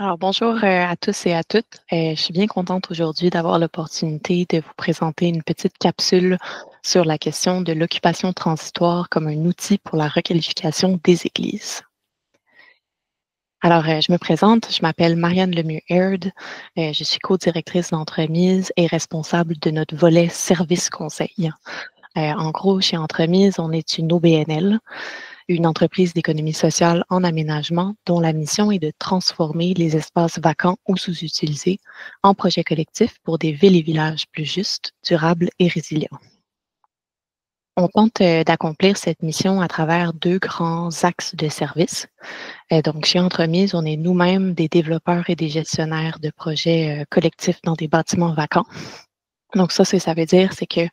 Alors, bonjour à tous et à toutes. Je suis bien contente aujourd'hui d'avoir l'opportunité de vous présenter une petite capsule sur la question de l'occupation transitoire comme un outil pour la requalification des églises. Alors, je me présente, je m'appelle Marianne Lemieux-Aird, je suis co-directrice d'entremise et responsable de notre volet service conseil. En gros, chez Entremise, on est une OBNL, une entreprise d'économie sociale en aménagement dont la mission est de transformer les espaces vacants ou sous-utilisés en projets collectifs pour des villes et villages plus justes, durables et résilients. On tente d'accomplir cette mission à travers deux grands axes de service. Donc, chez Entremise, on est nous-mêmes des développeurs et des gestionnaires de projets collectifs dans des bâtiments vacants. Donc, ça, ce que ça veut dire, c'est que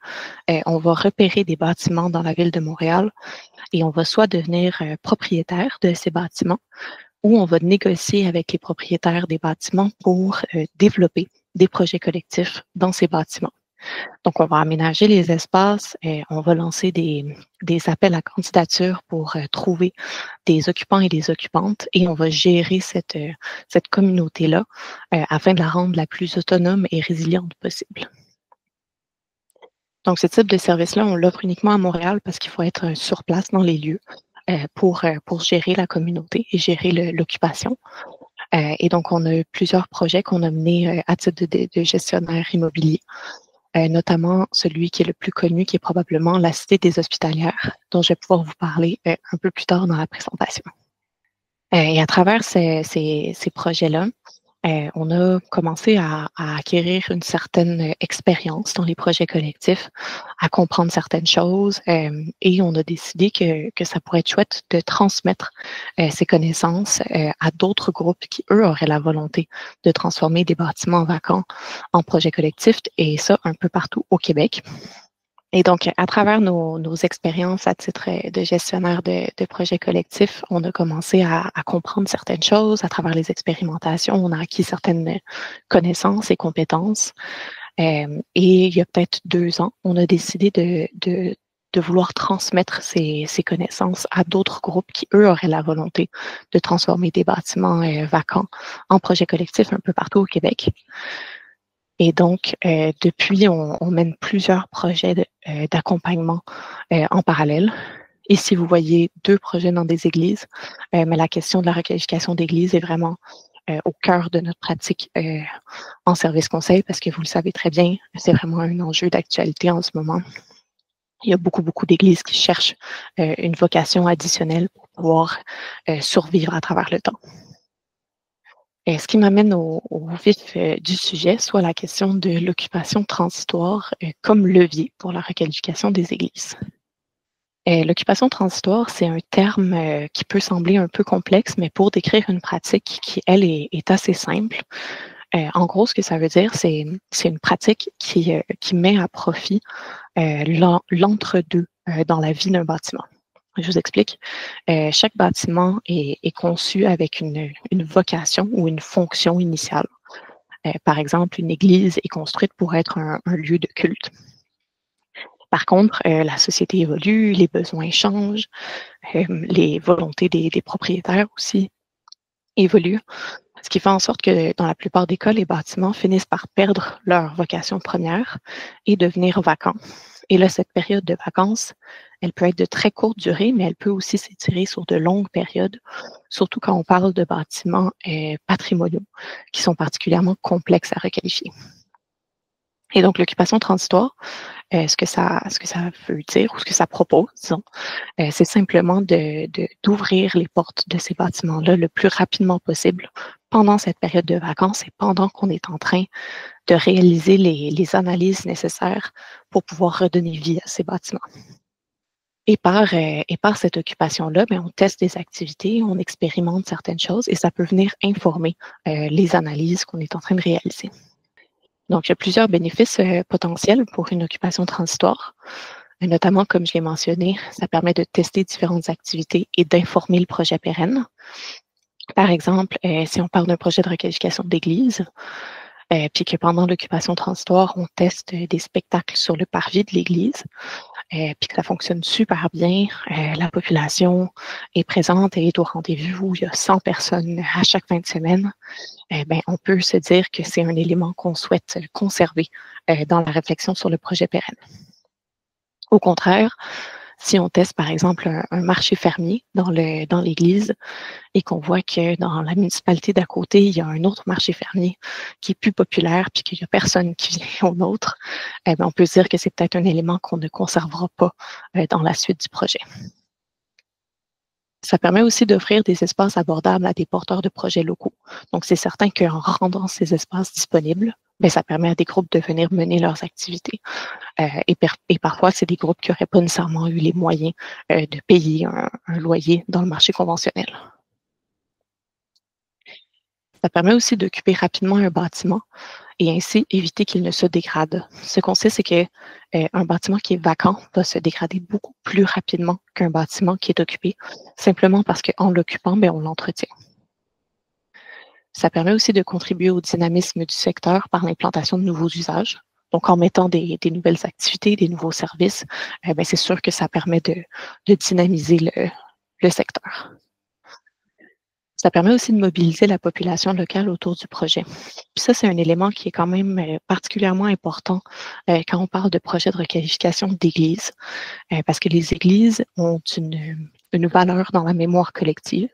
on va repérer des bâtiments dans la ville de Montréal et on va soit devenir propriétaire de ces bâtiments ou on va négocier avec les propriétaires des bâtiments pour développer des projets collectifs dans ces bâtiments. Donc, on va aménager les espaces, on va lancer des appels à candidature pour trouver des occupants et des occupantes et on va gérer cette communauté-là afin de la rendre la plus autonome et résiliente possible. Donc, ce type de service-là, on l'offre uniquement à Montréal parce qu'il faut être sur place dans les lieux pour gérer la communauté et gérer l'occupation. Et donc, on a plusieurs projets qu'on a menés à titre de gestionnaire immobilier, notamment celui qui est le plus connu, qui est probablement la Cité des Hospitalières, dont je vais pouvoir vous parler un peu plus tard dans la présentation. Et à travers ces projets-là, on a commencé à acquérir une certaine expérience dans les projets collectifs, à comprendre certaines choses et on a décidé que ça pourrait être chouette de transmettre ces connaissances à d'autres groupes qui, eux, auraient la volonté de transformer des bâtiments vacants en projets collectifs et ça un peu partout au Québec. Et donc, à travers nos expériences à titre de gestionnaire de projets collectifs, on a commencé à comprendre certaines choses. À travers les expérimentations, on a acquis certaines connaissances et compétences. Et il y a peut-être 2 ans, on a décidé de vouloir transmettre ces connaissances à d'autres groupes qui, eux, auraient la volonté de transformer des bâtiments vacants en projets collectifs un peu partout au Québec. Et donc, depuis, on mène plusieurs projets d'accompagnement en parallèle. Ici, vous voyez 2 projets dans des églises, mais la question de la requalification d'églises est vraiment au cœur de notre pratique en service conseil parce que vous le savez très bien, c'est vraiment un enjeu d'actualité en ce moment. Il y a beaucoup, beaucoup d'églises qui cherchent une vocation additionnelle pour pouvoir survivre à travers le temps. Et ce qui m'amène au vif du sujet, soit la question de l'occupation transitoire comme levier pour la requalification des églises. L'occupation transitoire, c'est un terme qui peut sembler un peu complexe, mais pour décrire une pratique qui, elle, est assez simple. En gros, ce que ça veut dire, c'est une pratique qui met à profit l'entre-deux dans la vie d'un bâtiment. Je vous explique. Chaque bâtiment est conçu avec une vocation ou une fonction initiale. Par exemple, une église est construite pour être un lieu de culte. Par contre, la société évolue, les besoins changent, les volontés des propriétaires aussi évoluent, ce qui fait en sorte que dans la plupart des cas, les bâtiments finissent par perdre leur vocation première et devenir vacants. Et là, cette période de vacances, elle peut être de très courte durée, mais elle peut aussi s'étirer sur de longues périodes, surtout quand on parle de bâtiments patrimoniaux qui sont particulièrement complexes à requalifier. Et donc, l'occupation transitoire, ce que ça veut dire ou ce que ça propose, disons, c'est simplement d'ouvrir les portes de ces bâtiments-là le plus rapidement possible pendant cette période de vacances et pendant qu'on est en train de réaliser les analyses nécessaires pour pouvoir redonner vie à ces bâtiments. Et par cette occupation-là, on teste des activités, on expérimente certaines choses et ça peut venir informer les analyses qu'on est en train de réaliser. Donc, il y a plusieurs bénéfices potentiels pour une occupation transitoire. Notamment, comme je l'ai mentionné, ça permet de tester différentes activités et d'informer le projet pérenne. Par exemple, si on parle d'un projet de requalification d'église, puis que pendant l'occupation transitoire, on teste des spectacles sur le parvis de l'église, puis que ça fonctionne super bien, la population est présente et est au rendez-vous, il y a 100 personnes à chaque fin de semaine. ben, on peut se dire que c'est un élément qu'on souhaite conserver dans la réflexion sur le projet pérenne. Au contraire, si on teste par exemple un marché fermier dans l'église et qu'on voit que dans la municipalité d'à côté, il y a un autre marché fermier qui est plus populaire puis qu'il n'y a personne qui vient au nôtre, eh bien, on peut se dire que c'est peut-être un élément qu'on ne conservera pas dans la suite du projet. Ça permet aussi d'offrir des espaces abordables à des porteurs de projets locaux. Donc, c'est certain qu'en rendant ces espaces disponibles, bien, ça permet à des groupes de venir mener leurs activités. Et parfois, c'est des groupes qui n'auraient pas nécessairement eu les moyens de payer un loyer dans le marché conventionnel. Ça permet aussi d'occuper rapidement un bâtiment et ainsi éviter qu'il ne se dégrade. Ce qu'on sait, c'est qu'un bâtiment qui est vacant va se dégrader beaucoup plus rapidement qu'un bâtiment qui est occupé, simplement parce qu'en l'occupant, ben, on l'entretient. Ça permet aussi de contribuer au dynamisme du secteur par l'implantation de nouveaux usages. Donc, en mettant des nouvelles activités, des nouveaux services, ben, c'est sûr que ça permet de dynamiser le secteur. Ça permet aussi de mobiliser la population locale autour du projet. Puis ça, c'est un élément qui est quand même particulièrement important quand on parle de projet de requalification d'églises, parce que les églises ont une valeur dans la mémoire collective.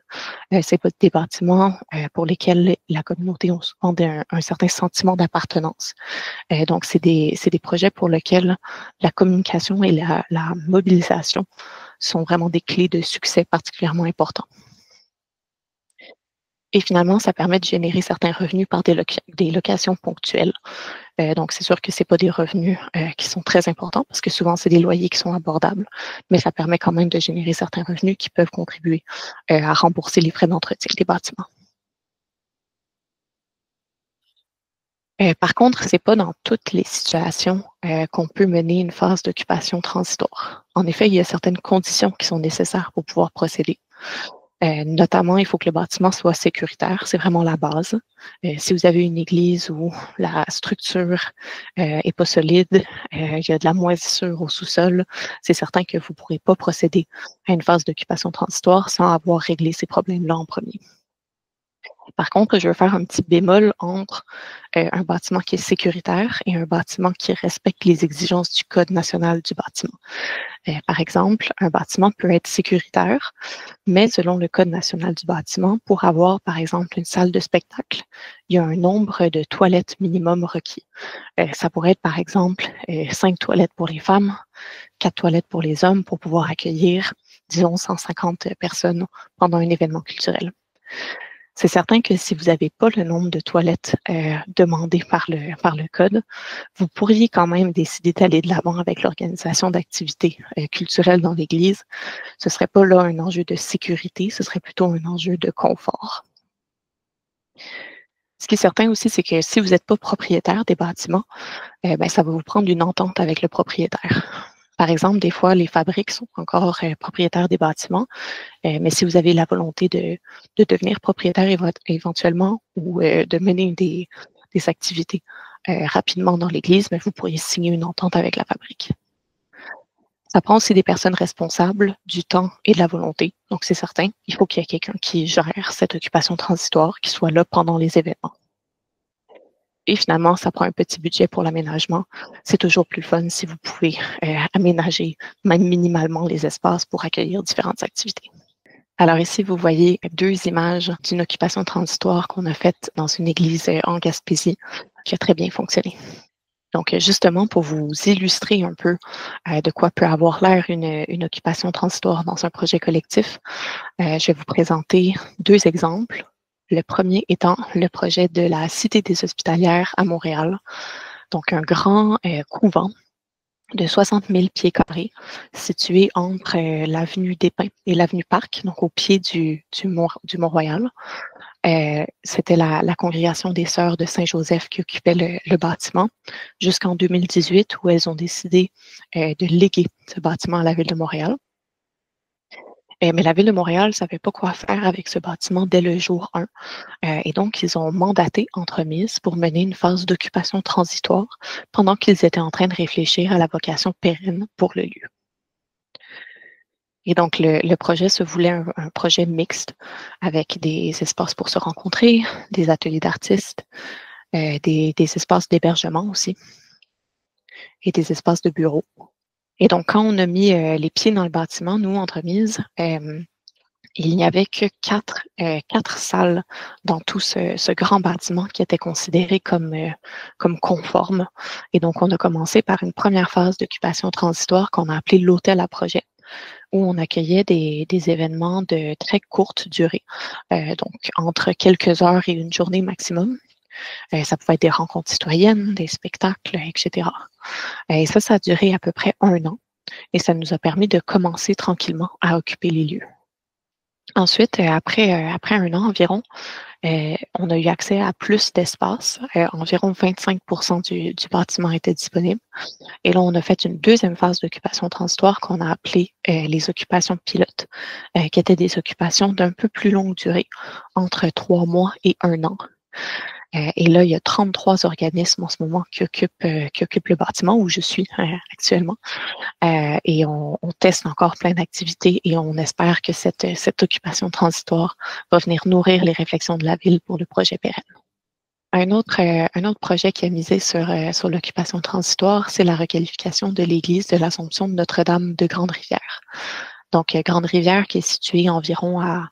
C'est pas des bâtiments pour lesquels la communauté a souvent un certain sentiment d'appartenance. Donc, c'est des projets pour lesquels la communication et la mobilisation sont vraiment des clés de succès particulièrement importants. Et finalement, ça permet de générer certains revenus par des locations ponctuelles. Donc, c'est sûr que ce n'est pas des revenus qui sont très importants parce que souvent, c'est des loyers qui sont abordables, mais ça permet quand même de générer certains revenus qui peuvent contribuer à rembourser les frais d'entretien des bâtiments. Par contre, ce n'est pas dans toutes les situations qu'on peut mener une phase d'occupation transitoire. En effet, il y a certaines conditions qui sont nécessaires pour pouvoir procéder. Notamment, il faut que le bâtiment soit sécuritaire, c'est vraiment la base. Si vous avez une église où la structure est pas solide, il y a de la moisissure au sous-sol, c'est certain que vous ne pourrez pas procéder à une phase d'occupation transitoire sans avoir réglé ces problèmes-là en premier. Par contre, je veux faire un petit bémol entre un bâtiment qui est sécuritaire et un bâtiment qui respecte les exigences du Code national du bâtiment. Par exemple, un bâtiment peut être sécuritaire, mais selon le Code national du bâtiment, pour avoir, par exemple, une salle de spectacle, il y a un nombre de toilettes minimum requis. Ça pourrait être, par exemple, 5 toilettes pour les femmes, 4 toilettes pour les hommes pour pouvoir accueillir, disons, 150 personnes pendant un événement culturel. C'est certain que si vous n'avez pas le nombre de toilettes demandées par le code, vous pourriez quand même décider d'aller de l'avant avec l'organisation d'activités culturelles dans l'Église. Ce ne serait pas là un enjeu de sécurité, ce serait plutôt un enjeu de confort. Ce qui est certain aussi, c'est que si vous n'êtes pas propriétaire des bâtiments, ben, ça va vous prendre une entente avec le propriétaire. Par exemple, des fois, les fabriques sont encore propriétaires des bâtiments, mais si vous avez la volonté de devenir propriétaire éventuellement ou de mener des activités rapidement dans l'Église, ben, vous pourriez signer une entente avec la fabrique. Ça prend aussi des personnes responsables du temps et de la volonté. Donc, c'est certain, il faut qu'il y ait quelqu'un qui gère cette occupation transitoire, qui soit là pendant les événements. Et finalement, ça prend un petit budget pour l'aménagement. C'est toujours plus fun si vous pouvez aménager, même minimalement, les espaces pour accueillir différentes activités. Alors ici, vous voyez 2 images d'une occupation transitoire qu'on a faite dans une église en Gaspésie qui a très bien fonctionné. Donc, justement, pour vous illustrer un peu de quoi peut avoir l'air une occupation transitoire dans un projet collectif, je vais vous présenter 2 exemples. Le premier étant le projet de la Cité des Hospitalières à Montréal. Donc, un grand couvent de 60 000 pieds carrés situé entre l'avenue des Pins et l'avenue Parc, donc au pied du Mont-Royal. C'était la congrégation des Sœurs de Saint-Joseph qui occupait le bâtiment jusqu'en 2018 où elles ont décidé de léguer ce bâtiment à la Ville de Montréal. Mais la Ville de Montréal ne savait pas quoi faire avec ce bâtiment dès le jour 1. Et donc, ils ont mandaté Entremise pour mener une phase d'occupation transitoire pendant qu'ils étaient en train de réfléchir à la vocation pérenne pour le lieu. Et donc, le projet se voulait un projet mixte avec des espaces pour se rencontrer, des ateliers d'artistes, des espaces d'hébergement aussi et des espaces de bureaux. Et donc, quand on a mis les pieds dans le bâtiment, nous, Entremise, il n'y avait que quatre salles dans tout ce grand bâtiment qui était considéré comme conforme. Et donc, on a commencé par une première phase d'occupation transitoire qu'on a appelée l'hôtel à projet, où on accueillait des événements de très courte durée, donc entre quelques heures et une journée maximum. Ça pouvait être des rencontres citoyennes, des spectacles, etc. Et ça a duré à peu près 1 an et ça nous a permis de commencer tranquillement à occuper les lieux. Ensuite, après 1 an environ, on a eu accès à plus d'espace. Environ 25% du bâtiment était disponible. Et là, on a fait une deuxième phase d'occupation transitoire qu'on a appelée les occupations pilotes, qui étaient des occupations d'un peu plus longue durée, entre 3 mois et 1 an. Et là, il y a 33 organismes en ce moment qui occupent le bâtiment où je suis actuellement. Et on teste encore plein d'activités et on espère que cette occupation transitoire va venir nourrir les réflexions de la ville pour le projet pérenne. Un autre projet qui a misé sur l'occupation transitoire, c'est la requalification de l'église de l'Assomption de Notre-Dame de Grande-Rivière. Donc, Grande-Rivière qui est située environ à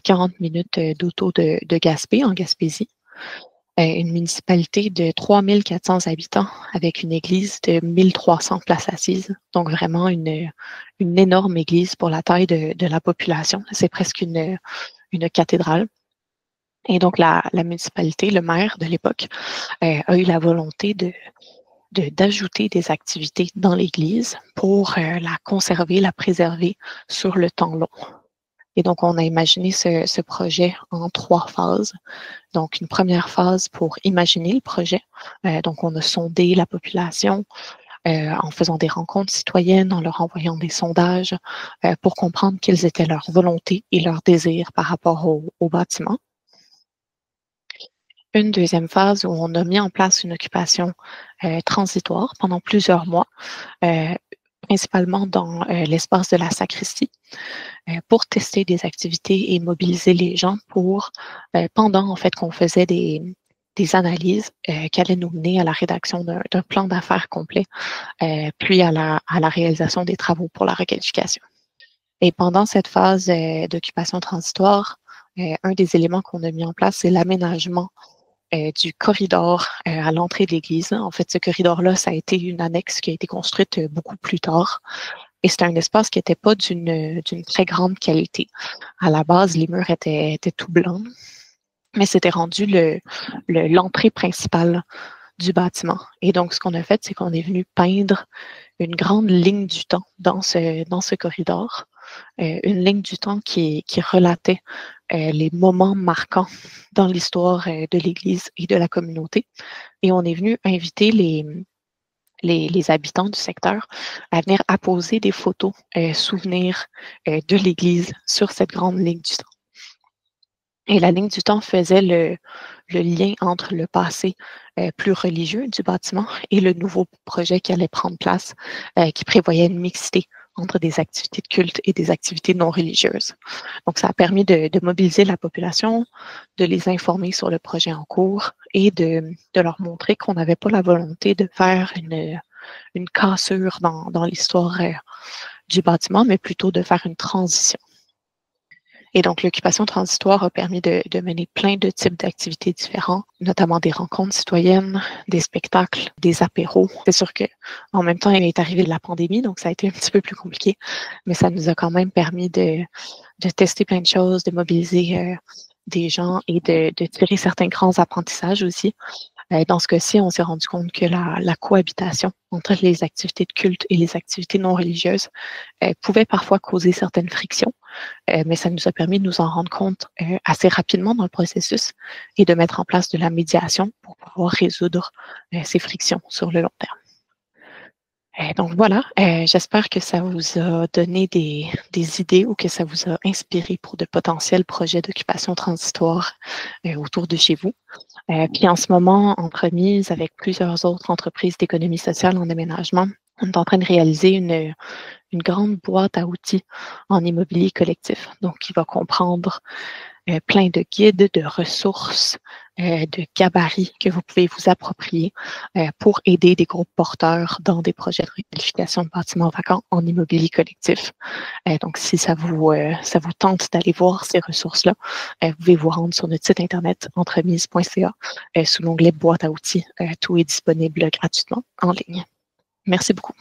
40 minutes d'auto de Gaspé, en Gaspésie. Une municipalité de 3400 habitants avec une église de 1300 places assises. Donc, vraiment une énorme église pour la taille de la population. C'est presque une cathédrale. Et donc, la municipalité, le maire de l'époque, a eu la volonté d'ajouter des activités dans l'église pour la conserver, la préserver sur le temps long. Et donc, on a imaginé ce projet en 3 phases. Donc, une première phase pour imaginer le projet. Donc, on a sondé la population en faisant des rencontres citoyennes, en leur envoyant des sondages pour comprendre quelles étaient leurs volontés et leurs désirs par rapport au bâtiment. Une deuxième phase où on a mis en place une occupation transitoire pendant plusieurs mois, principalement dans l'espace de la sacristie, pour tester des activités et mobiliser les gens pour, pendant en fait qu'on faisait des analyses qui allaient nous mener à la rédaction d'un plan d'affaires complet, puis à la réalisation des travaux pour la requalification. Et pendant cette phase d'occupation transitoire, un des éléments qu'on a mis en place, c'est l'aménagement du corridor à l'entrée de l'église. En fait, ce corridor-là, ça a été une annexe qui a été construite beaucoup plus tard. Et c'était un espace qui n'était pas d'une très grande qualité. À la base, les murs étaient tout blancs, mais c'était rendu l'entrée principale du bâtiment. Et donc, ce qu'on a fait, c'est qu'on est venu peindre une grande ligne du temps dans ce corridor, une ligne du temps qui relatait les moments marquants dans l'histoire de l'Église et de la communauté. Et on est venu inviter les habitants du secteur à venir apposer des photos souvenirs de l'Église sur cette grande ligne du temps. Et la ligne du temps faisait le lien entre le passé plus religieux du bâtiment et le nouveau projet qui allait prendre place, qui prévoyait une mixité entre des activités de culte et des activités non religieuses. Donc, ça a permis de mobiliser la population, de les informer sur le projet en cours et de leur montrer qu'on n'avait pas la volonté de faire une cassure dans l'histoire du bâtiment, mais plutôt de faire une transition. Et donc, l'occupation transitoire a permis de mener plein de types d'activités différents, notamment des rencontres citoyennes, des spectacles, des apéros. C'est sûr que en même temps, il est arrivé la pandémie, donc ça a été un petit peu plus compliqué, mais ça nous a quand même permis de tester plein de choses, de mobiliser des gens et de tirer certains grands apprentissages aussi. Dans ce cas-ci, on s'est rendu compte que la cohabitation entre les activités de culte et les activités non religieuses pouvait parfois causer certaines frictions, mais ça nous a permis de nous en rendre compte assez rapidement dans le processus et de mettre en place de la médiation pour pouvoir résoudre ces frictions sur le long terme. Donc voilà, j'espère que ça vous a donné des idées ou que ça vous a inspiré pour de potentiels projets d'occupation transitoire autour de chez vous. Puis en ce moment, Entremise avec plusieurs autres entreprises d'économie sociale en aménagement, On est en train de réaliser une grande boîte à outils en immobilier collectif. Donc, qui va comprendre plein de guides, de ressources, de gabarits que vous pouvez vous approprier pour aider des groupes porteurs dans des projets de requalification de bâtiments vacants en immobilier collectif. Donc, si ça vous tente d'aller voir ces ressources-là, vous pouvez vous rendre sur notre site internet entremise.ca sous l'onglet boîte à outils. Tout est disponible gratuitement en ligne. Merci beaucoup.